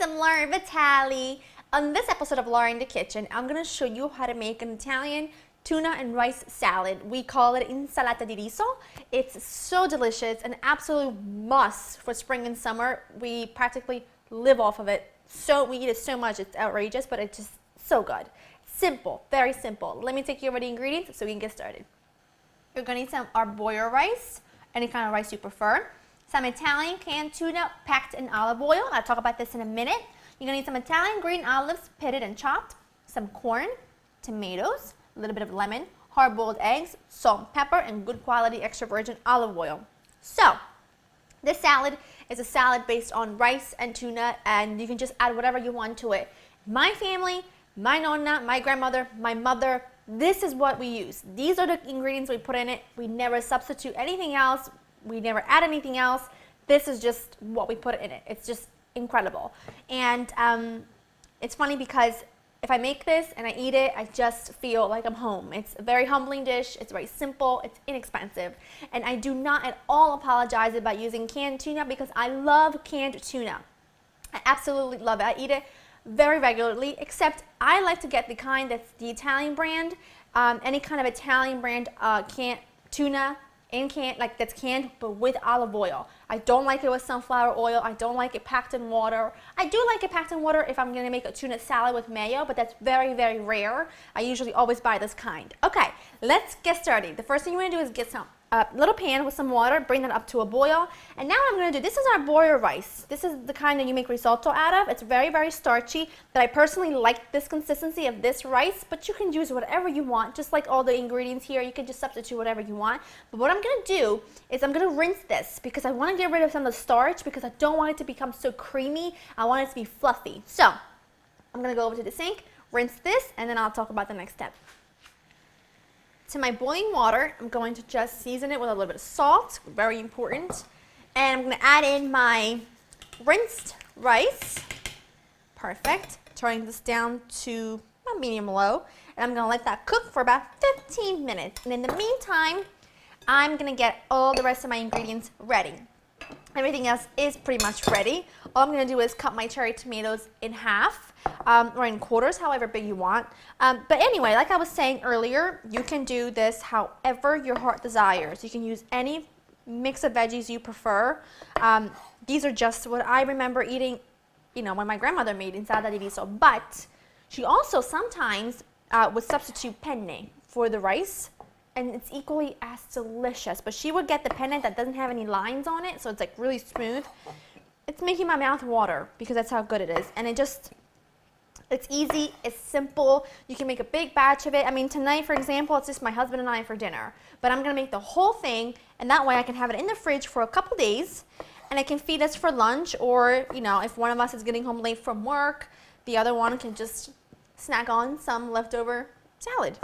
I'm Lauren Vitale. On this episode of Lauren in the Kitchen, I'm going to show you how to make an Italian tuna and rice salad. We call it insalata di riso. It's so delicious, an absolute must for spring and summer. We practically live off of it. We eat it so much, it's outrageous, but it's just so good. Simple, very simple. Let me take you over the ingredients so we can get started. You're going to need some arborio rice, any kind of rice you prefer. Some Italian canned tuna packed in olive oil. I'll talk about this in a minute. You're going to need some Italian green olives pitted and chopped, some corn, tomatoes, a little bit of lemon, hard-boiled eggs, salt and pepper, and good quality extra virgin olive oil. So, this salad is a salad based on rice and tuna, and you can just add whatever you want to it. My family, my nonna, my grandmother, my mother, this is what we use. These are the ingredients we put in it. We never substitute anything else. We never add anything else. This is just what we put in it. It's just incredible. And it's funny because if I make this and I eat it, I just feel like I'm home. It's a very humbling dish. It's very simple. It's inexpensive. And I do not at all apologize about using canned tuna because I love canned tuna. I absolutely love it. I eat it very regularly, except I like to get the kind that's the Italian brand. Any kind of Italian brand canned tuna that's canned, but with olive oil. I don't like it with sunflower oil. I don't like it packed in water. I do like it packed in water if I'm going to make a tuna salad with mayo, but that's very, very rare. I usually always buy this kind. Okay, let's get started. The first thing you want to do is get some little pan with some water, bring that up to a boil. And now what I'm going to do, this is our arborio rice. This is the kind that you make risotto out of. It's very, very starchy, but I personally like this consistency of this rice, but you can use whatever you want, just like all the ingredients here. You can just substitute whatever you want. But what I'm going to do is I'm going to rinse this because I want to get rid of some of the starch because I don't want it to become so creamy. I want it to be fluffy. So I'm going to go over to the sink, rinse this, and then I'll talk about the next step. To my boiling water, I'm going to just season it with a little bit of salt, very important. And I'm going to add in my rinsed rice. Perfect. Turning this down to medium low. And I'm going to let that cook for about 15 minutes. And in the meantime, I'm going to get all the rest of my ingredients ready. Everything else is pretty much ready. All I'm going to do is cut my cherry tomatoes in half. Or in quarters, however big you want. But anyway, like I was saying earlier, you can do this however your heart desires. You can use any mix of veggies you prefer. These are just what I remember eating, when my grandmother made insalata di riso. But she also sometimes would substitute penne for the rice, and it's equally as delicious. But she would get the penne that doesn't have any lines on it, so it's like really smooth. It's making my mouth water because that's how good it is. And it's easy, it's simple, you can make a big batch of it. I mean, tonight, for example, it's just my husband and I for dinner. But I'm going to make the whole thing, and that way I can have it in the fridge for a couple days, and it can feed us for lunch, or, if one of us is getting home late from work, the other one can just snack on some leftover salad.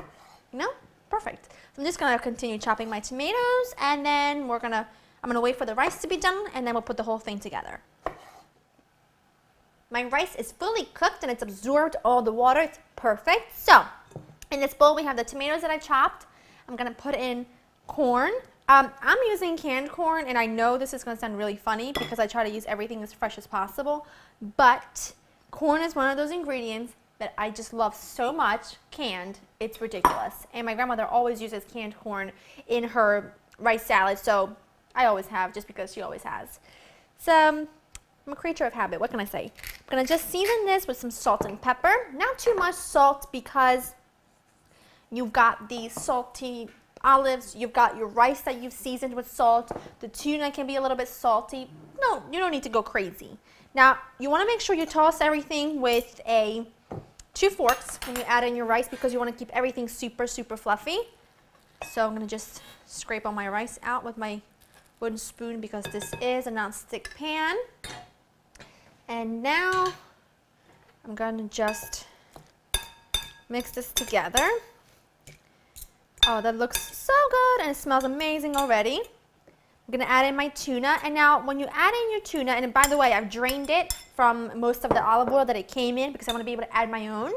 Perfect. So I'm just going to continue chopping my tomatoes, and then I'm going to wait for the rice to be done, and then we'll put the whole thing together. My rice is fully cooked and it's absorbed all the water. It's perfect. So, in this bowl we have the tomatoes that I chopped. I'm going to put in corn. I'm using canned corn, and I know this is going to sound really funny because I try to use everything as fresh as possible. But corn is one of those ingredients that I just love so much canned. It's ridiculous. And my grandmother always uses canned corn in her rice salad, so I always have just because she always has. So, I'm a creature of habit. What can I say? I'm going to just season this with some salt and pepper. Not too much salt because you've got the salty olives. You've got your rice that you've seasoned with salt. The tuna can be a little bit salty. No, you don't need to go crazy. Now, you want to make sure you toss everything with 2 forks when you add in your rice because you want to keep everything super, super fluffy. So I'm going to just scrape all my rice out with my wooden spoon because this is a non-stick pan. And now I'm going to just mix this together. Oh, that looks so good and it smells amazing already. I'm going to add in my tuna. And now when you add in your tuna, and by the way, I've drained it from most of the olive oil that it came in because I want to be able to add my own.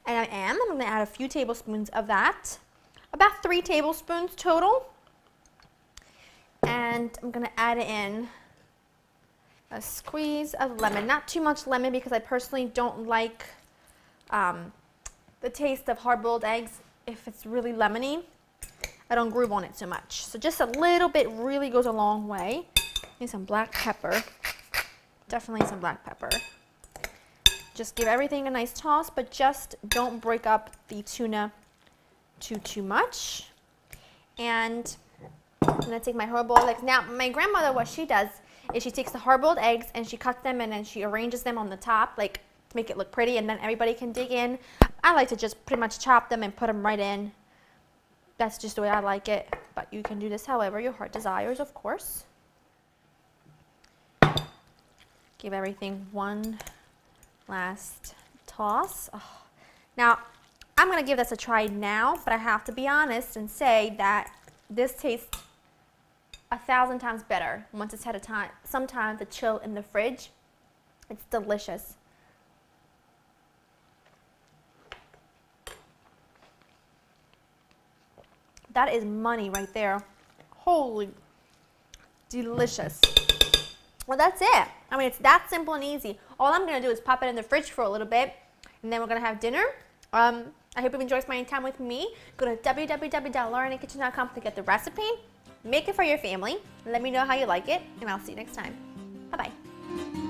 And I'm going to add a few tablespoons of that. About 3 tablespoons total. And I'm going to add in a squeeze of lemon. Not too much lemon because I personally don't like the taste of hard-boiled eggs if it's really lemony. I don't groove on it so much. So just a little bit really goes a long way. Need some black pepper. Definitely some black pepper. Just give everything a nice toss, but just don't break up the tuna too much. And I'm gonna take my hard-boiled eggs. Now, my grandmother, what she does is she takes the hard-boiled eggs and she cuts them and then she arranges them on the top, like to make it look pretty, and then everybody can dig in. I like to just pretty much chop them and put them right in. That's just the way I like it, but you can do this however your heart desires, of course. Give everything one last toss. Oh. Now, I'm going to give this a try now, but I have to be honest and say that this tastes 1,000 times better once it's had some time to chill in the fridge. It's delicious. That is money right there. Holy, delicious. Well, that's it. I mean, it's that simple and easy. All I'm going to do is pop it in the fridge for a little bit, and then we're going to have dinner. I hope you've enjoyed spending time with me. Go to www.laureninthekitchen.com to get the recipe. Make it for your family. Let me know how you like it, and I'll see you next time. Bye-bye.